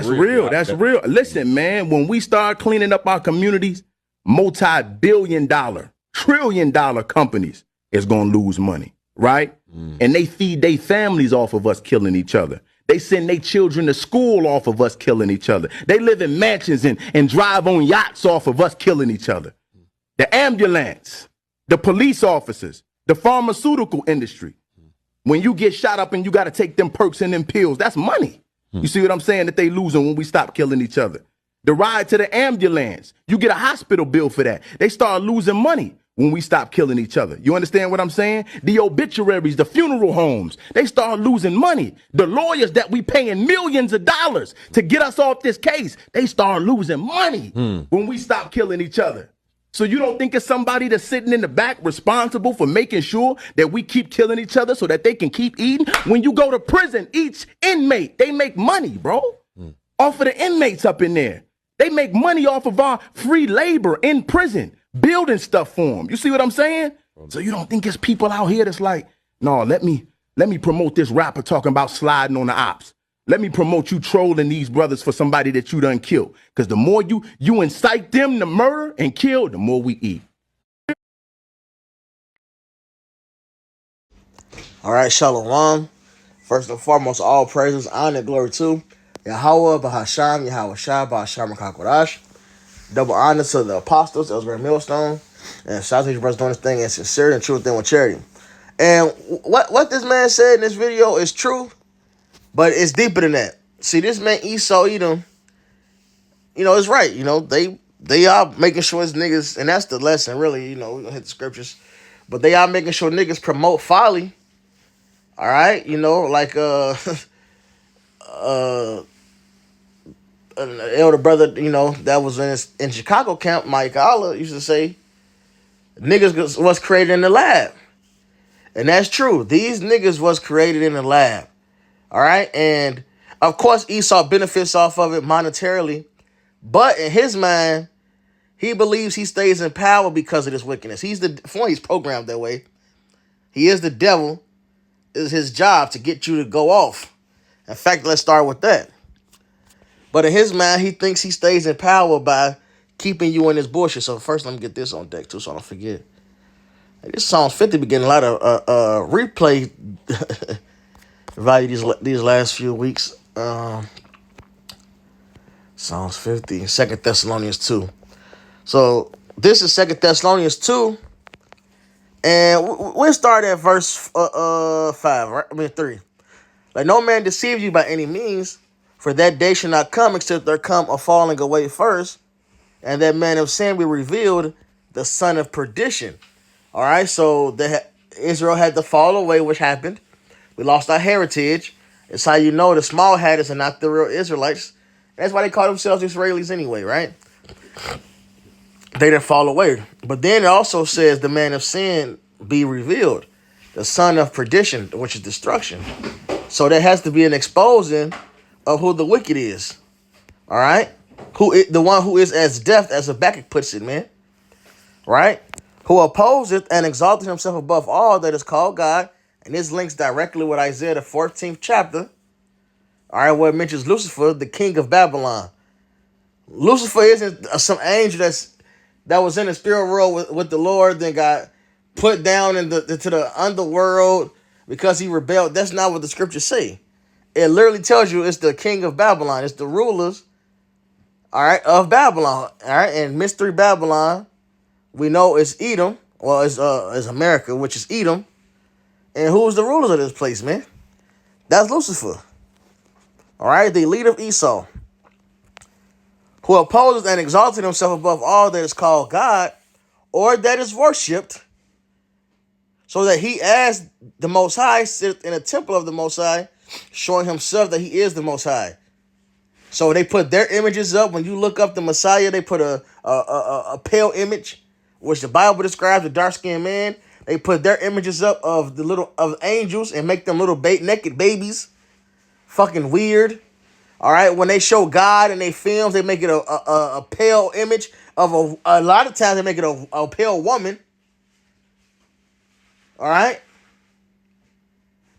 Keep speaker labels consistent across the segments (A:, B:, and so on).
A: That's real. That's real. Listen, man, when we start cleaning up our communities, multi-billion-dollar, trillion-dollar companies is going to lose money, right? And they feed their families off of us killing each other. They send their children to school off of us killing each other. They live in mansions and drive on yachts off of us killing each other. The ambulance, the police officers, the pharmaceutical industry. When you get shot up and you got to take them perks and them pills, that's money. You see what I'm saying? That they losing when we stop killing each other. The ride to the ambulance, you get a hospital bill for that. They start losing money when we stop killing each other. You understand what I'm saying? The obituaries, the funeral homes, they start losing money. The lawyers that we paying millions of dollars to get us off this case, they start losing money when we stop killing each other. So you don't think it's somebody that's sitting in the back responsible for making sure that we keep killing each other so that they can keep eating? When you go to prison, each inmate, they make money, bro, off of the inmates up in there. They make money off of our free labor in prison, building stuff for them. You see what I'm saying? So you don't think it's people out here that's like, no, let me promote this rapper talking about sliding on the ops. Let me promote you trolling these brothers for somebody that you done killed. Because the more you incite them to murder and kill, the more we eat.
B: All right, Shalom. First and foremost, all praises, honor, and glory to Yahweh, Bahasham, Yahweh Shah, Bahasham, Kakodash. Double honor to the apostles, Elsewhere Millstone, and shout out to your brothers doing this thing in sincerity and truth and with charity. And what this man said in this video is true, but it's deeper than that. See, this man Esau, Edom, it's right. They are making sure it's niggas, and that's the lesson, really. We're going to hit the scriptures. But they are making sure niggas promote folly. All right? Like an elder brother, that was in Chicago camp, Mike Allah, used to say, niggas was created in the lab. And that's true. These niggas was created in the lab. All right? And, of course, Esau benefits off of it monetarily. But in his mind, he believes he stays in power because of this wickedness. He's programmed that way. He is the devil. It's his job to get you to go off. In fact, let's start with that. But in his mind, he thinks he stays in power by keeping you in this bullshit. So first, let me get this on deck, too, so I don't forget. This Psalms 50 been getting a lot of replay value these last few weeks. Psalms 50, 2 Thessalonians 2. So this is 2 Thessalonians 2. And we'll start at verse 5, right? 3. Let no man deceive you by any means, for that day shall not come except there come a falling away first, and that man of sin be revealed, the son of perdition. All right, so Israel had to fall away, which happened. We lost our heritage. It's how you know the small hatters are not the real Israelites. That's why they call themselves Israelis anyway, right? They didn't fall away. But then it also says the man of sin be revealed, the son of perdition, which is destruction. So there has to be an exposing of who the wicked is. All right? The one who is as deaf, as Habakkuk puts it, man. Right? Who opposeth and exalted himself above all that is called God. And this links directly with Isaiah, the 14th chapter. All right, where it mentions Lucifer, the king of Babylon. Lucifer isn't some angel that was in the spirit world with the Lord, then got put down to the underworld because he rebelled. That's not what the scriptures say. It literally tells you it's the king of Babylon. It's the rulers, all right, of Babylon. All right, and Mystery Babylon, we know it's Edom, well, it's America, which is Edom. And who's the rulers of this place, man? That's Lucifer. All right, the leader of Esau, who opposes and exalted himself above all that is called God or that is worshipped, so that he, as the Most High, sits in a temple of the Most High, showing himself that he is the Most High. So they put their images up. When you look up the Messiah, they put a pale image, which the Bible describes a dark-skinned man. They put their images up of angels and make them little naked babies. Fucking weird. All right, when they show God in their films, they make it a pale image of a lot of times they make it a pale woman. All right,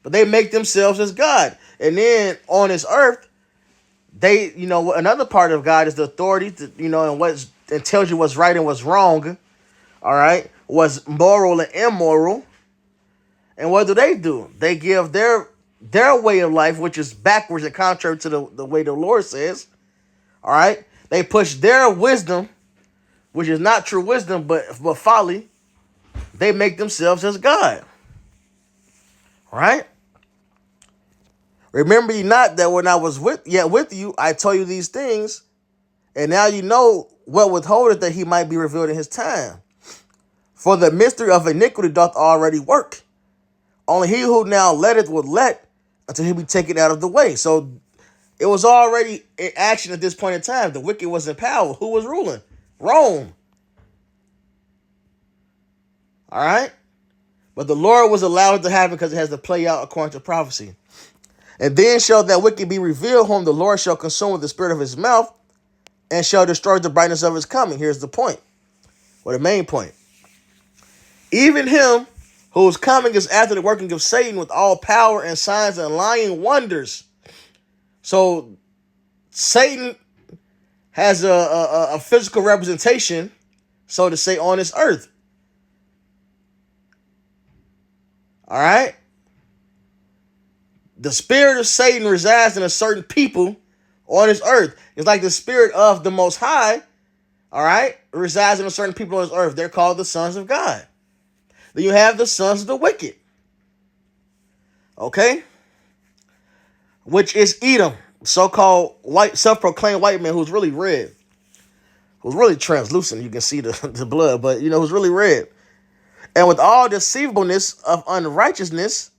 B: but they make themselves as God, and then on this earth, They, another part of God is the authority to, and tells you what's right and what's wrong. All right, what's moral and immoral. And what do? They give their way of life, which is backwards and contrary to the way the Lord says. All right, they push their wisdom, which is not true wisdom, but folly. They make themselves as God. All right. Remember ye not that when I was with you, I told you these things, and now you know what withholdeth that he might be revealed in his time. For the mystery of iniquity doth already work. Only he who now letteth would let until he be taken out of the way. So it was already in action at this point in time. The wicked was in power. Who was ruling? Rome. All right? But the Lord was allowed to happen because it has to play out according to prophecy. And then shall that wicked be revealed, whom the Lord shall consume with the spirit of his mouth, and shall destroy the brightness of his coming. Here's the point, or the main point. Even him whose coming is after the working of Satan with all power and signs and lying wonders. So Satan has a physical representation, so to say, on this earth. All right? The spirit of Satan resides in a certain people on this earth. It's like the spirit of the Most High, all right, resides in a certain people on this earth. They're called the sons of God. Then you have the sons of the wicked, okay, which is Edom, so-called white, self-proclaimed white man who's really red, who's really translucent. You can see the blood, but who's really red. And with all deceivableness of unrighteousness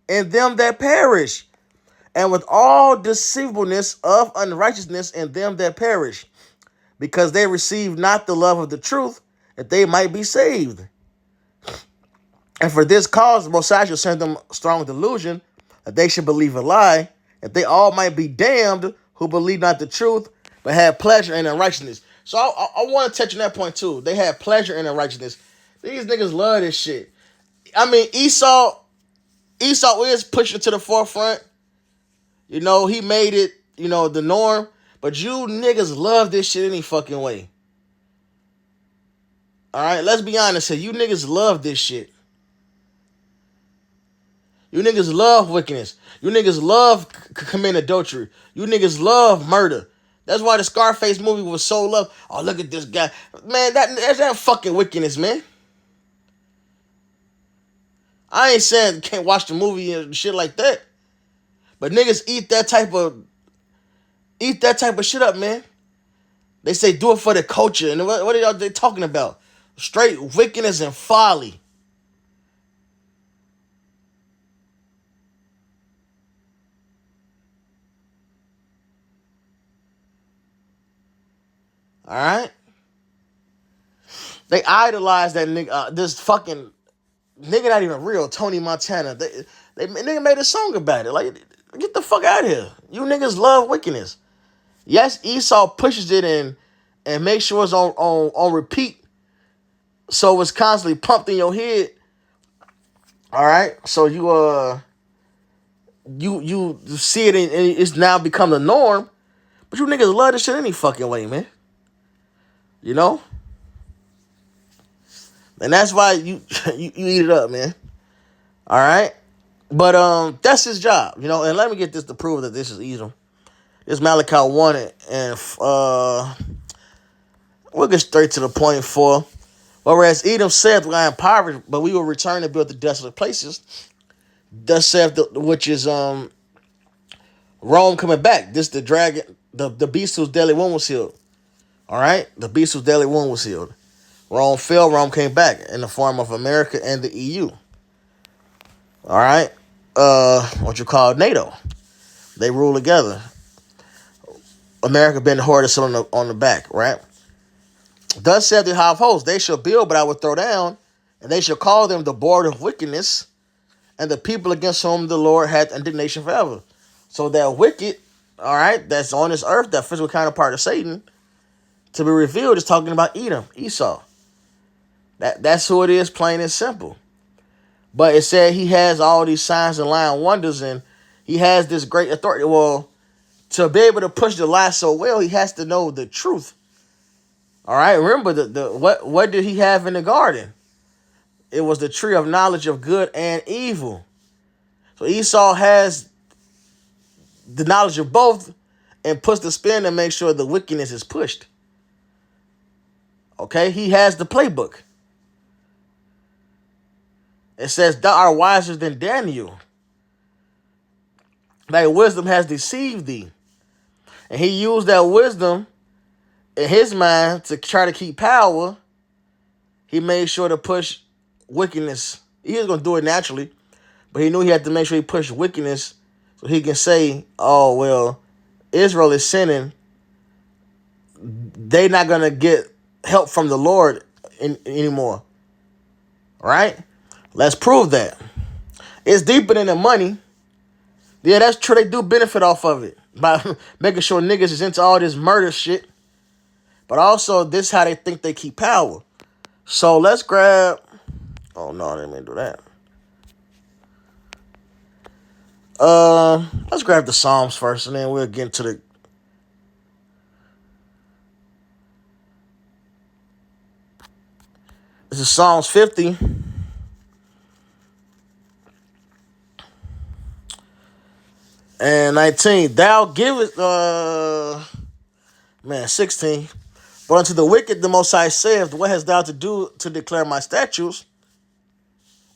B: in them that perish. And with all deceivableness of unrighteousness in them that perish, because they receive not the love of the truth, that they might be saved. And for this cause, the Most High shall send them strong delusion, that they should believe a lie, that they all might be damned who believe not the truth, but have pleasure in unrighteousness. So I want to touch on that point too. They have pleasure in unrighteousness. These niggas love this shit. I mean, Esau is pushing to the forefront. He made it, the norm. But you niggas love this shit any fucking way. All right, let's be honest here. You niggas love this shit. You niggas love wickedness. You niggas love committing adultery. You niggas love murder. That's why the Scarface movie was so loved. Oh, look at this guy. Man, that's that fucking wickedness, man. I ain't saying you can't watch the movie and shit like that. But niggas eat that type of shit up, man. They say do it for the culture. And what are they talking about? Straight wickedness and folly. All right? They idolize that nigga. This fucking nigga not even real. Tony Montana. Nigga made a song about it. Like, get the fuck out of here. You niggas love wickedness. Yes, Esau pushes it and makes sure it's on repeat. So it's constantly pumped in your head. All right? So you see it and it's now become the norm. But you niggas love this shit any fucking way, man. And that's why you eat it up, man. All right? But that's his job, and let me get this to prove that this is Edom. This Malachi 1 and we'll get straight to the point. For whereas Edom saith, we are impoverished, but we will return and build the desolate places. Thus saith which is Rome coming back. This the dragon, the beast whose deadly wound was healed. All right? The beast whose deadly wound was healed. Rome fell, Rome came back in the form of America and the EU. All right? What you call NATO. They rule together. America been the hardest on the back, right? Thus said the high of hosts, they shall build, but I will throw down, and they shall call them the border of wickedness, and the people against whom the Lord hath indignation forever. So that wicked, all right, that's on this earth, that physical counterpart of Satan, to be revealed is talking about Edom, Esau. That's who it is, plain and simple. But it said he has all these signs and lying wonders, and he has this great authority. Well, to be able to push the lie so well, he has to know the truth. All right, remember what did he have in the garden? It was the tree of knowledge of good and evil. So Esau has the knowledge of both and puts the spin to make sure the wickedness is pushed. Okay, he has the playbook. It says, thou art wiser than Daniel. Thy wisdom has deceived thee. And he used that wisdom in his mind to try to keep power. He made sure to push wickedness. He was going to do it naturally, but he knew he had to make sure he pushed wickedness so he can say, oh, well, Israel is sinning. They're not going to get help from the Lord anymore. Right? Let's prove that. It's deeper than the money. Yeah, that's true. They do benefit off of it by making sure niggas is into all this murder shit. But also, this is how they think they keep power. So let's grab... Oh, no, I didn't mean to do that. Let's grab the Psalms first, and then we'll get into the... This is Psalms 50. And 19. Thou givest... 16. But unto the wicked the Most High saith, what hast thou to do to declare my statutes?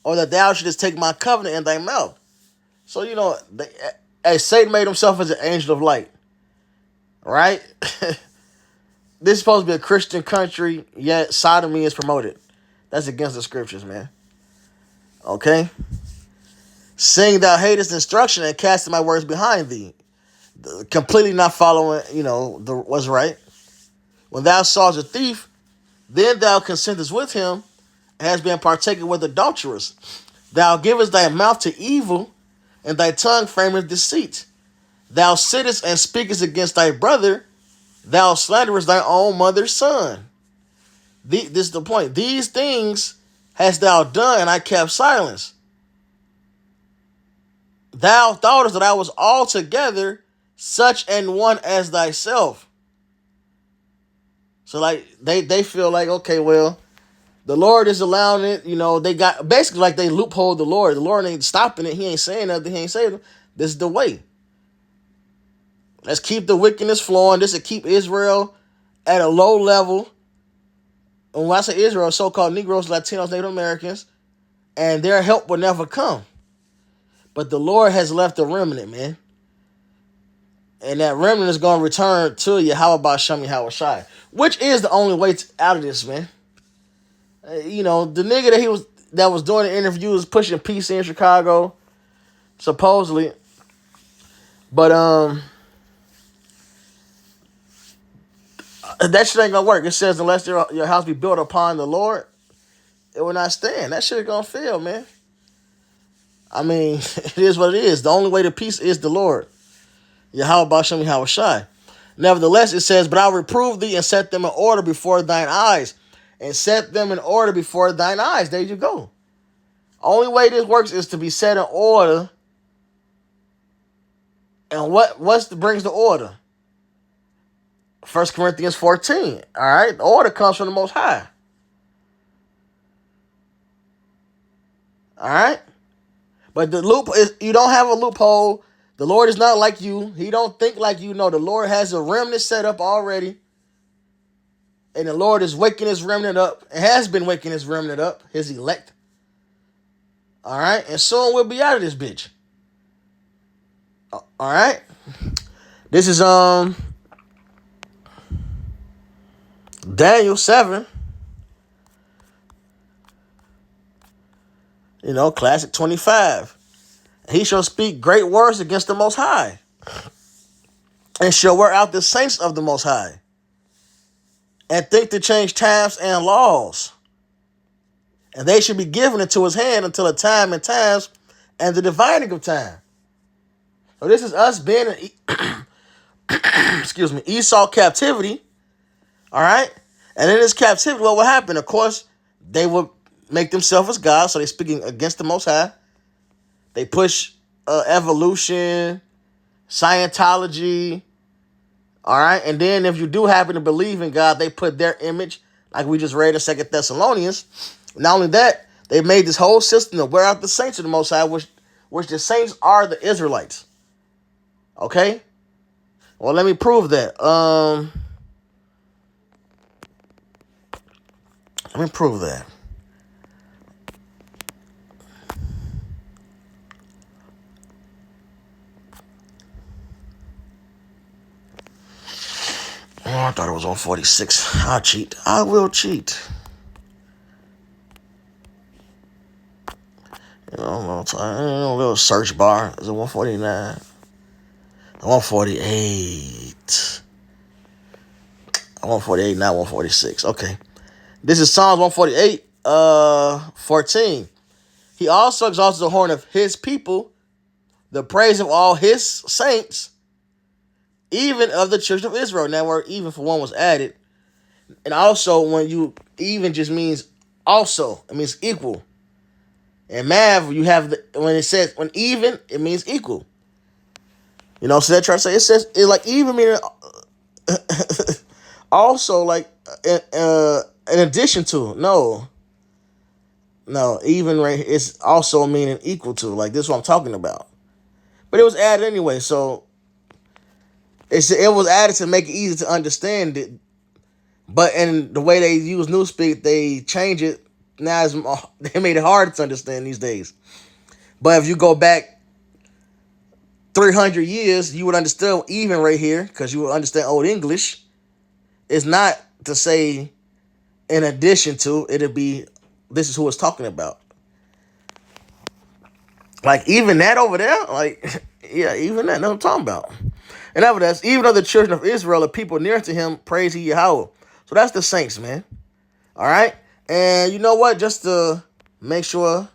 B: Or that thou shouldest take my covenant in thy mouth? So, Satan made himself as an angel of light. Right? This is supposed to be a Christian country, yet sodomy is promoted. That's against the scriptures, man. Okay? Saying thou hatest instruction and casting my words behind thee. Completely not following, what's right. When thou sawest a thief, then thou consentest with him, and hast been partaken with adulterers. Thou givest thy mouth to evil, and thy tongue frameth deceit. Thou sittest and speakest against thy brother. Thou slanderest thy own mother's son. This is the point. These things hast thou done, and I kept silence. Thou thoughtest that I was altogether such an one as thyself. So they feel like, okay, well, the Lord is allowing it. They got basically like they loophole the Lord. The Lord ain't stopping it. He ain't saying nothing. He ain't saying it. This is the way. Let's keep the wickedness flowing. This will keep Israel at a low level. And when I say Israel, so-called Negroes, Latinos, Native Americans, and their help will never come. But the Lord has left a remnant, man. And that remnant is going to return to you. How about Shami Hawashai? Which is the only way out of this, man. The nigga that was doing the interviews pushing peace in Chicago, supposedly. But that shit ain't gonna work. It says unless your house be built upon the Lord, it will not stand. That shit is gonna fail, man. I mean, it is what it is. The only way to peace is the Lord. Yahweh Bashem Yahweh Shai. Nevertheless, it says, but I'll reprove thee and set them in order before thine eyes. And set them in order before thine eyes. There you go. Only way this works is to be set in order. And what brings the order? 1 Corinthians 14. All right? The order comes from the Most High. All right? But the loop is, you don't have a loophole. The Lord is not like you. He don't think like you. No, the Lord has a remnant set up already. And the Lord is waking his remnant up. And has been waking his remnant up. His elect. All right? And soon we'll be out of this bitch. All right? This is Daniel 7. Classic 25. He shall speak great words against the Most High, and shall wear out the saints of the Most High, and think to change times and laws. And they should be given into his hand until a time and times and the dividing of time. So this is us being in Esau captivity. All right? And in this captivity, what will happen? Of course, they will make themselves as gods, so they're speaking against the Most High. They push evolution, Scientology. All right. And then if you do happen to believe in God, they put their image, like we just read in 2 Thessalonians. Not only that, they made this whole system to wear out the saints of the Most High, which the saints are the Israelites. Okay? Well, let me prove that. Let me prove that. Oh, I thought it was 146. I'll cheat. I will cheat. A little search bar. Is it 149? 148. 148, not 146. Okay. This is Psalms 148, 14. He also exalts the horn of his people, the praise of all his saints, even of the children of Israel. Now, where even for one was added. And also, when you even just means also, it means equal. And math, you have when it says when even, it means equal. So they're trying to say it like even meaning also like in addition to. No, even right here, it's also meaning equal to. Like this is what I'm talking about. But it was added anyway, so it was added to make it easy to understand it. But in the way they use Newspeak, they change it. Now they made it hard to understand these days. But if you go back 300 years, you would understand even right here, because you would understand Old English. It's not to say in addition to, it'll be this is who it's talking about. Like even that over there, like yeah, even that, that's what I'm talking about. And after that, even though the children of Israel, the people near to him, praise ye Yahweh. So that's the saints, man. All right? And you know what? Just to make sure.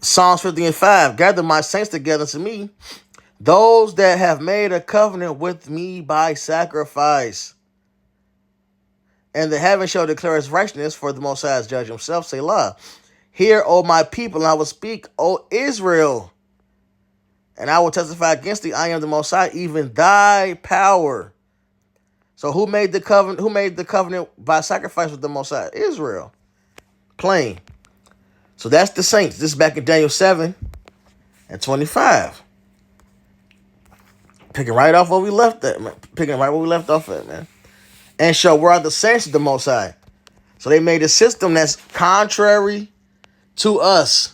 B: Psalms 50:5. Gather my saints together to me, those that have made a covenant with me by sacrifice. And the heaven shall declare his righteousness, for the Most High is judge himself. Selah. Hear, O my people, and I will speak, O Israel. And I will testify against thee, I am the Most High, even thy power. So who made the covenant? Who made the covenant by sacrifice with the Most High? Israel. Plain. So that's the saints. This is back in Daniel 7:25. Picking right off where we left at, man. Picking right where we left off at, man. And show where are the saints of the Most High. So they made a system that's contrary to us.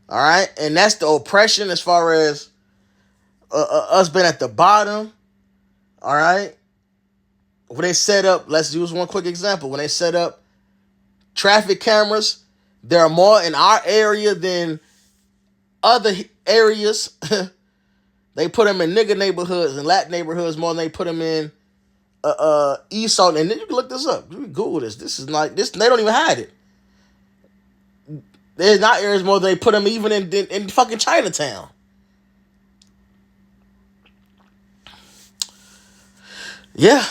B: All right? And that's the oppression as far as us being at the bottom. All right? When they set up, let's use one quick example. When they set up traffic cameras, there are more in our area than other areas. They put them in nigger neighborhoods and Latin neighborhoods more than they put them in Esau. And then you can look this up. You can Google this. This is like this. They don't even hide it. There's not areas more than they put them even in fucking Chinatown. Yeah.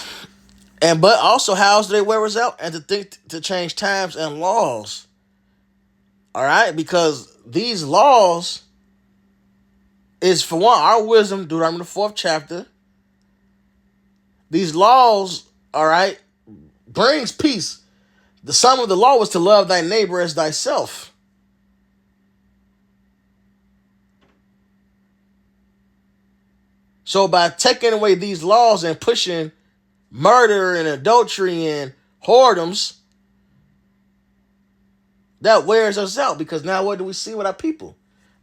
B: But also, how else do they wear us out? And to think to change times and laws. All right? Because these laws is, for one, our wisdom, Deuteronomy the 4th chapter. These laws, all right, brings peace. The sum of the law was to love thy neighbor as thyself. So by taking away these laws and pushing murder and adultery and whoredoms, that wears us out, because now what do we see with our people?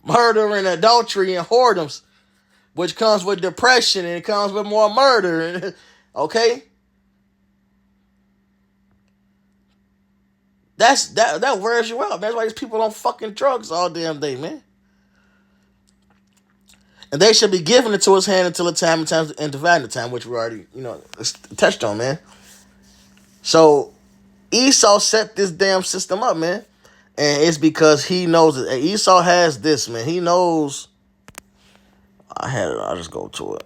B: Murder and adultery and whoredoms, which comes with depression and it comes with more murder. Okay? That wears you out. That's why these people on fucking drugs all damn day, man. And they should be giving it to his hand until the time and dividing the time, which we already, touched on, man. So Esau set this damn system up, man. And it's because he knows it. Esau has this, man. He knows. I had it. I'll just go to it.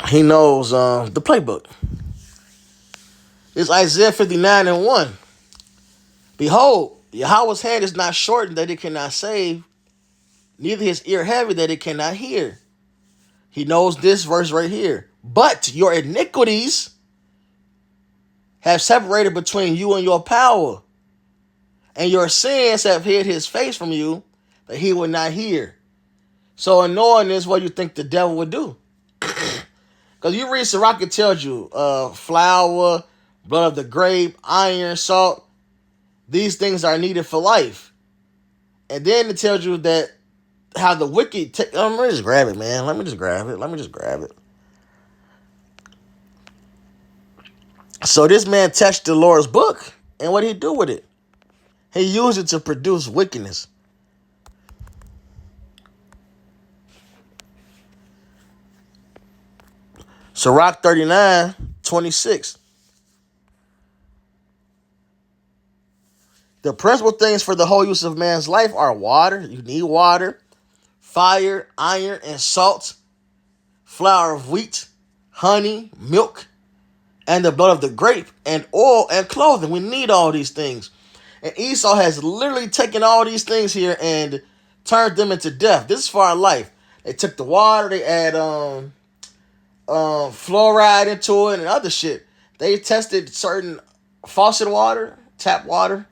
B: He knows the playbook. It's Isaiah 59:1. Behold, Yahweh's hand is not shortened that it cannot save, neither his ear heavy that it cannot hear. He knows this verse right here. But your iniquities have separated between you and your power, and your sins have hid his face from you that he would not hear. So in knowing this, what do you think the devil would do? Because you read Sirach, it tells you flour, blood of the grape, iron, salt. These things are needed for life. And then it tells you that how the wicked... let me just grab it, man. Let me just grab it. So this man touched the Lord's book. And what did he do with it? He used it to produce wickedness. Sirach 39:26. The principal things for the whole use of man's life are water. You need water, fire, iron, and salt, flour of wheat, honey, milk, and the blood of the grape, and oil and clothing. We need all these things. And Esau has literally taken all these things here and turned them into death. This is for our life. They took the water, they add fluoride into it and other shit. They tested certain faucet water, tap water,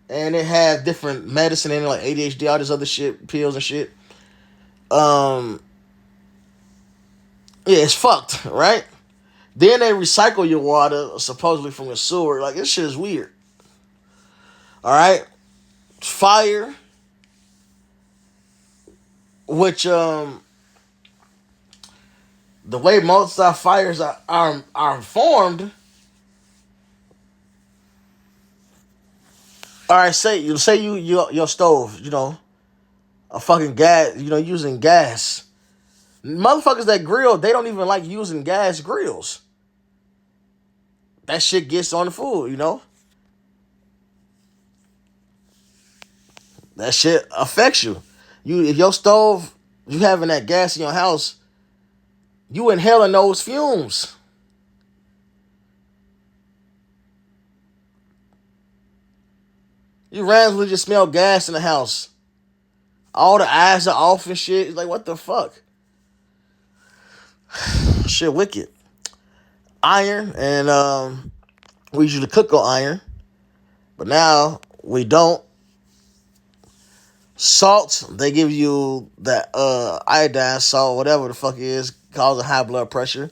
B: and it had different medicine in it, like ADHD, all this other shit, pills and shit. Yeah, it's fucked, right? Then they recycle your water, supposedly from the sewer. Like, this shit is weird. All right? Fire, which, the way most of our fires are formed. All right, say your stove, a fucking gas, using gas. Motherfuckers that grill, they don't even like using gas grills. That shit gets on the food, That shit affects you. If your stove, you having that gas in your house, you inhaling those fumes. You randomly just smell gas in the house. All the eyes are off and shit. It's like, what the fuck? Shit wicked. Iron, and we usually cook on iron, but now we don't. Salt, they give you that iodine salt, whatever the fuck it is, causing high blood pressure.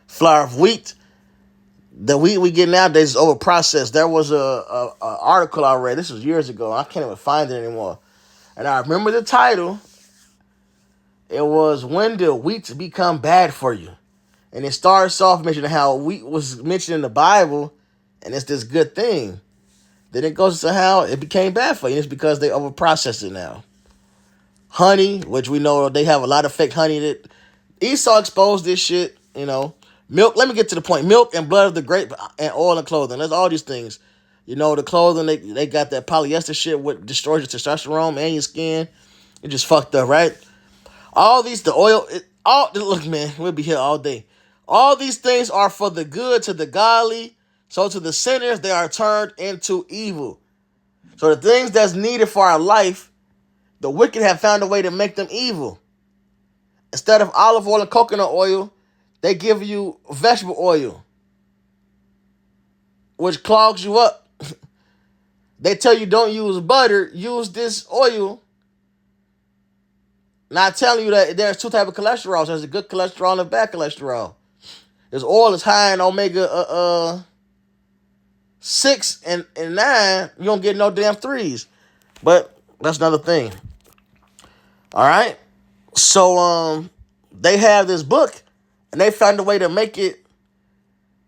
B: Flour of wheat. The wheat we get nowadays is overprocessed. There was a article I read. This was years ago. I can't even find it anymore. And I remember the title. It was, When Did Wheat Become Bad for You? And it starts off mentioning how wheat was mentioned in the Bible, and it's this good thing. Then it goes to how it became bad for you. It's because they overprocess it now. Honey, which we know they have a lot of fake honey. That Esau exposed this shit, Milk, let me get to the point. Milk and blood of the grape and oil and clothing. There's all these things. The clothing, they got that polyester shit what destroys your testosterone and your skin. It just fucked up, right? All these, the oil, look, man, we'll be here all day. All these things are for the good to the godly. So to the sinners, they are turned into evil. So the things that's needed for our life, the wicked have found a way to make them evil. Instead of olive oil and coconut oil, they give you vegetable oil, which clogs you up. They tell you don't use butter, use this oil. Not telling you that there's two types of cholesterol. There's a good cholesterol and a bad cholesterol. This oil is high in omega 6 and 9. You don't get no damn 3s. But that's another thing. All right? So they have this book, and they found a way to make it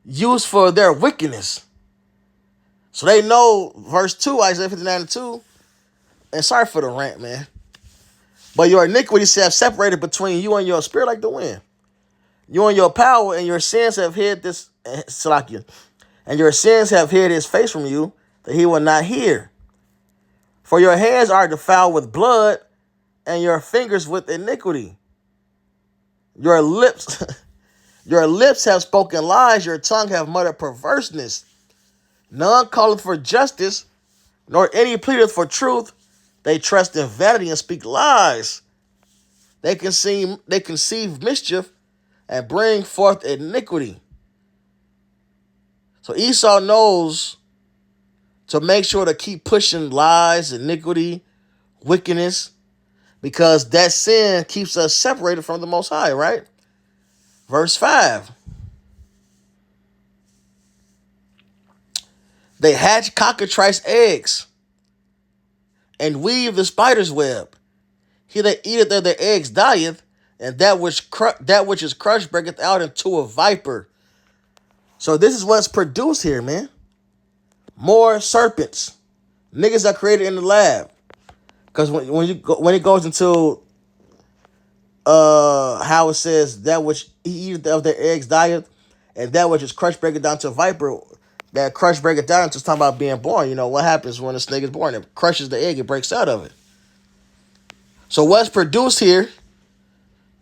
B: used for their wickedness. So they know verse 2, Isaiah 59:2. And sorry for the rant, man. But your iniquities have separated between you and your spirit like the wind. You and your power and your sins have hid this, Salakia. And your sins have hid his face from you, that he will not hear. For your hands are defiled with blood, and your fingers with iniquity. Your lips Your lips have spoken lies, your tongue have muttered perverseness. None calleth for justice, nor any pleadeth for truth. They trust in vanity and speak lies. They conceive mischief and bring forth iniquity. So Esau knows to make sure to keep pushing lies, iniquity, wickedness, because that sin keeps us separated from the Most High, right? Verse 5. They hatch cockatrice eggs and weave the spider's web. He that eateth of their eggs dieth, and that which is crushed breaketh out into a viper. So this is what's produced here, man. More serpents. Niggas are created in the lab. Because when it goes into how it says that which he eateth of their eggs dieth, and that which is crushed breaketh down to a viper. That crushed breaketh down, just talking about being born. You know what happens when a snake is born? It crushes the egg, it breaks out of it. So what's produced here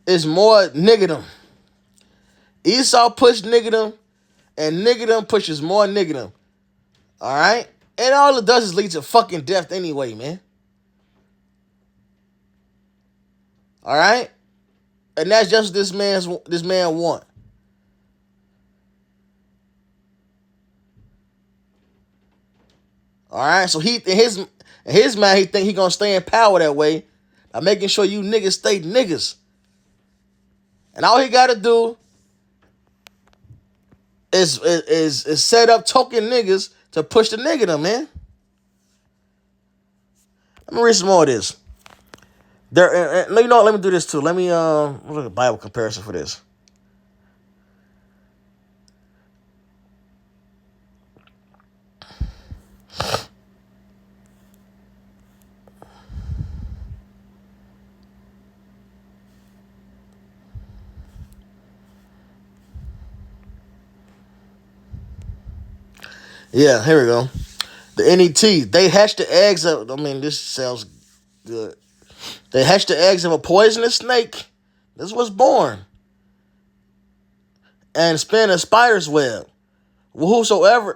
B: is more niggadom. Esau pushed niggadom, and niggadom pushes more niggadom. All right? And all it does is lead to fucking death anyway, man. All right? And that's just this man want. All right? So in his mind, he think he gonna stay in power that way by making sure you niggas stay niggas. And all he gotta do is set up token niggas to push the niggadom, man. Let me read some more of this. Let me do this too. Let me look at a Bible comparison for this. Yeah, here we go. The NET, they hatch the eggs of, this sounds good. They hatch the eggs of a poisonous snake. This was born. And spin a spider's web. Well,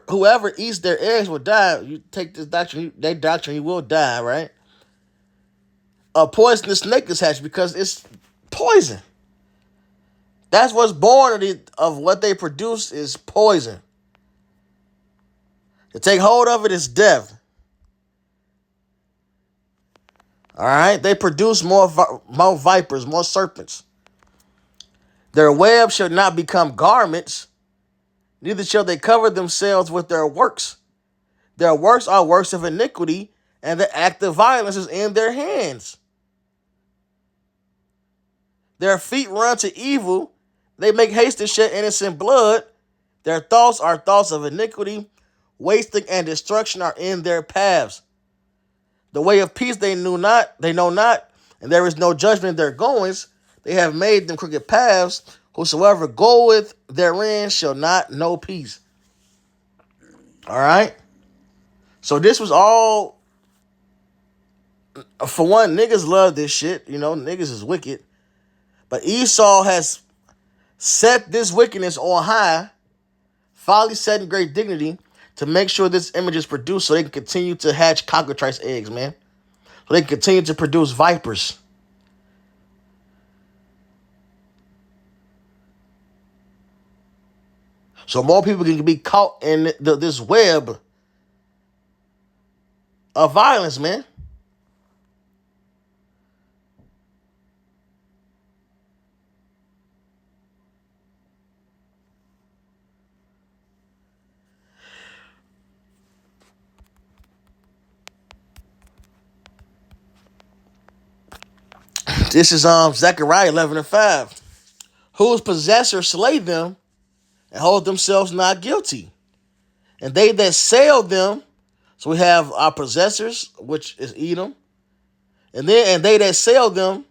B: whoever eats their eggs will die. You take this doctrine, you will die, right? A poisonous snake is hatched because it's poison. That's what's born of what they produce is poison. To take hold of it is death. All right? They produce more vipers, more serpents. Their web shall not become garments, neither shall they cover themselves with their works. Their works are works of iniquity, and the act of violence is in their hands. Their feet run to evil. They make haste to shed innocent blood. Their thoughts are thoughts of iniquity. Wasting and destruction are in their paths. The way of peace they know not, and there is no judgment in their goings. They have made them crooked paths. Whosoever goeth therein shall not know peace. All right? So this was all, for one, niggas love this shit. You know, niggas is wicked. But Esau has set this wickedness on high, folly set in great dignity, to make sure this image is produced so they can continue to hatch cockatrice eggs, man. So they can continue to produce vipers. So more people can be caught in this web of violence, man. This is Zechariah 11:5. Whose possessors slay them and hold themselves not guilty. And they that sell them, so we have our possessors, which is Edom. And they that sell them,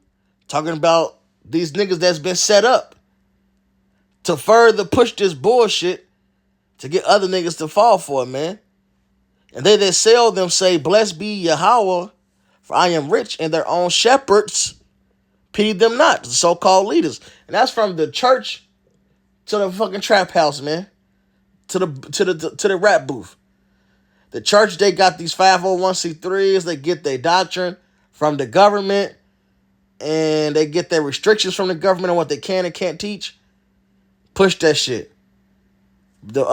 B: talking about these niggas that's been set up to further push this bullshit to get other niggas to fall for it, man. And they that sell them say, blessed be Yahweh, for I am rich, and their own shepherds pity them not, the so-called leaders. And that's from the church to the fucking trap house, man. To the rap booth. The church, they got these 501c3s. They get their doctrine from the government, and they get their restrictions from the government on what they can and can't teach. Push that shit. The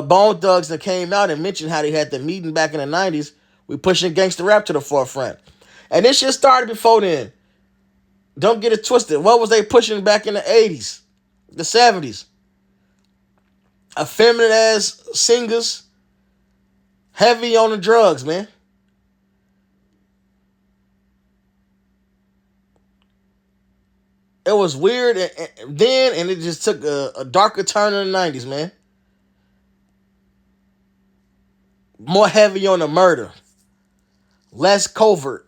B: Bone Thugs that came out and mentioned how they had the meeting back in the 90s. We pushing gangster rap to the forefront. And this shit started before then. Don't get it twisted. What was they pushing back in the 80s? The 70s? Effeminate ass singers. Heavy on the drugs, man. It was weird then, and it just took a darker turn in the 90s, man. More heavy on the murder. Less covert.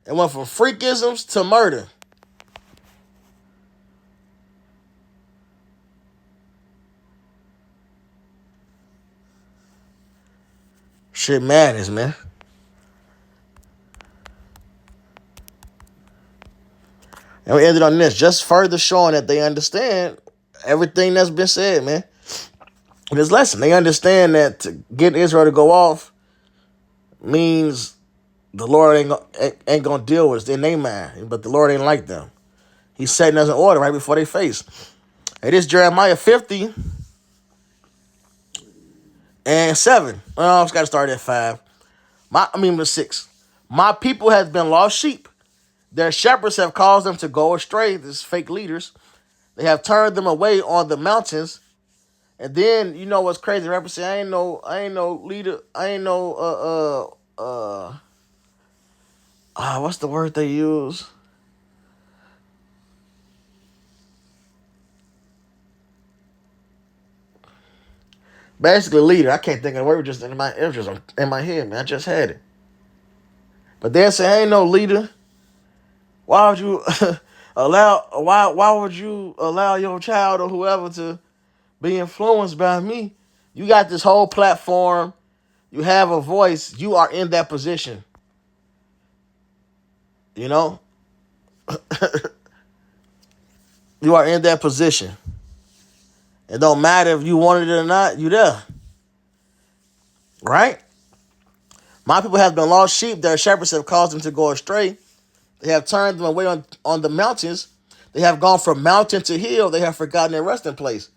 B: It went from freakisms to murder. Shit madness, man. And we ended on this, just further showing that they understand everything that's been said, man. This lesson, they understand that to get Israel to go off means the Lord ain't gonna deal with us in their mind, but the Lord ain't like them. He's setting us in order right before their face. It is Jeremiah 50 and 7. Well, I just got to start at 5. 6. My people has been lost sheep. Their shepherds have caused them to go astray. These fake leaders. They have turned them away on the mountains. And then, you know what's crazy? Rappers say, I ain't no leader. I ain't no, what's the word they use? Basically, leader. I can't think of the word. It was just in my head, man. I just had it. But they say, I ain't no leader. Why would you why would you allow your child or whoever to be influenced by me? You got this whole platform. You have a voice. You are in that position. You know? You are in that position. It don't matter if you wanted it or not, you there. Right? My people have been lost sheep. Their shepherds have caused them to go astray. They have turned them away on the mountains. They have gone from mountain to hill. They have forgotten their resting place.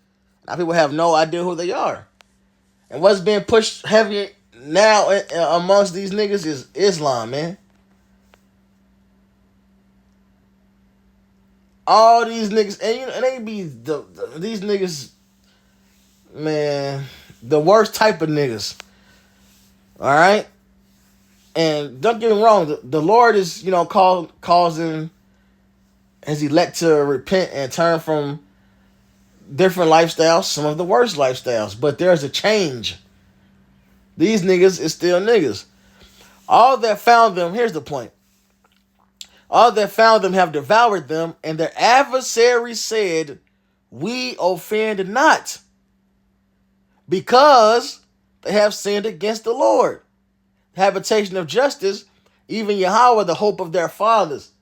B: Now people have no idea who they are. And what's being pushed heavy now amongst these niggas is Islam, man. All these niggas, and they be these niggas, man, the worst type of niggas. All right? And don't get me wrong, the Lord is, causing his elect to repent and turn from different lifestyles, some of the worst lifestyles. But there's a change. These niggas is still niggas. All that found them, here's the point. All that found them have devoured them, and their adversaries said, we offend not, because they have sinned against the Lord. Habitation of justice, even Yahweh, the hope of their fathers.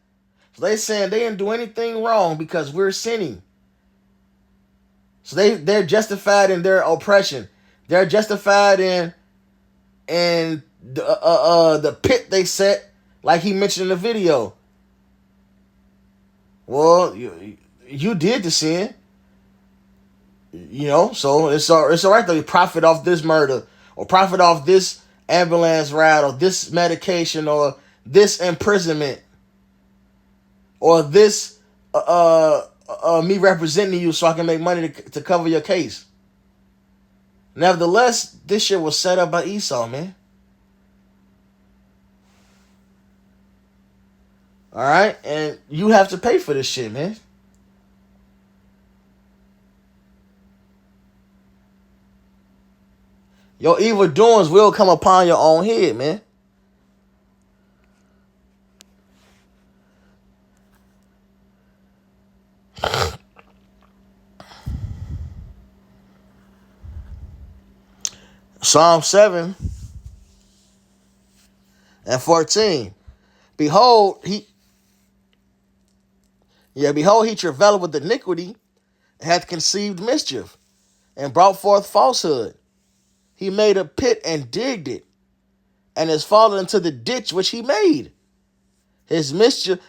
B: So they saying they didn't do anything wrong because we're sinning. So they're justified in their oppression. They're justified in the pit they set, like he mentioned in the video. Well, you did the sin. So it's all right though. You profit off this murder, or profit off this ambulance ride, or this medication, or this imprisonment, or this me representing you so I can make money to cover your case. Nevertheless, this shit was set up by Esau, man. All right, and you have to pay for this shit, man. Your evil doings will come upon your own head, man. Psalm 7 and 14. Behold, he travaileth with iniquity, hath conceived mischief, and brought forth falsehood. He made a pit and digged it, and is fallen into the ditch which he made. His mischief,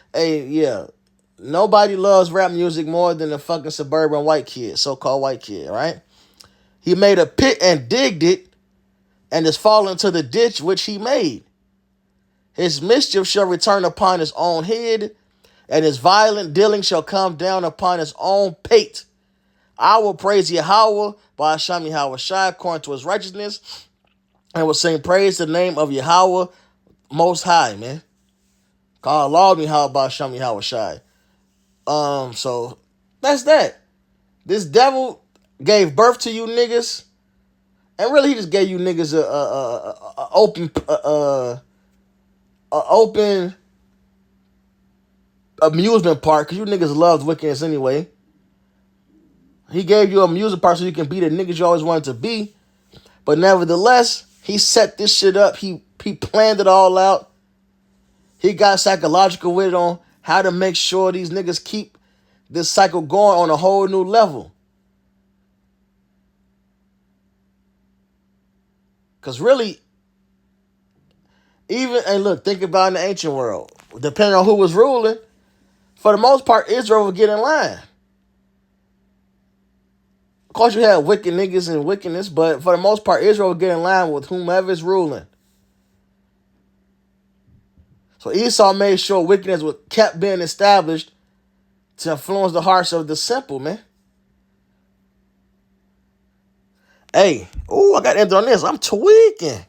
B: nobody loves rap music more than a fucking suburban white kid, so-called white kid, right? He made a pit and digged it, and is fallen into the ditch which he made. His mischief shall return upon his own head, and his violent dealing shall come down upon his own pate. I will praise Yahweh by Hashem Yahweh Shai according to his righteousness, and will sing praise to the name of Yahweh Most High, man. God Lord Yahweh by Hashem Yahweh Shai. So that's that. This devil gave birth to you niggas, and really he just gave you niggas a open amusement park, because you niggas loved wickedness anyway. He gave you an amusement park so you can be the niggas you always wanted to be. But nevertheless, he set this shit up. He planned it all out. He got psychological with it on how to make sure these niggas keep this cycle going on a whole new level. Because really, and look, think about in the ancient world. Depending on who was ruling, for the most part, Israel would get in line. Of course, you had wicked niggas and wickedness, but for the most part, Israel would get in line with whomever is ruling. So Esau made sure wickedness kept being established to influence the hearts of the simple, man. Hey, I got to end on this. I'm tweaking.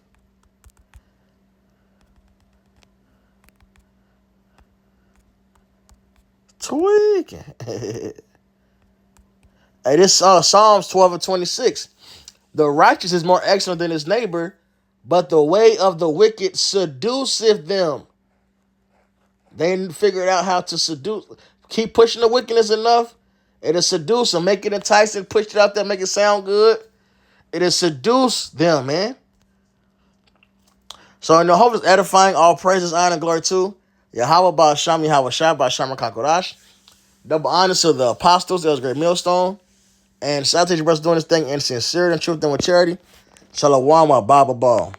B: Hey, this Psalms 12 and 26. The righteous is more excellent than his neighbor, but the way of the wicked seduceth them. They figured out how to seduce. Keep pushing the wickedness enough, it'll seduce them. Make it enticing, push it out there, make it sound good. It'll seduce them, man. So in the hope is edifying, all praises, honor, and glory to Yahweh Ba'asham, Yahweh Shai, Ba'asham Kakodash. Double honors to the apostles, that was great millstone. And shout out to your brothers doing this thing in sincerity and truth and with charity. Shalom, my Bible ball.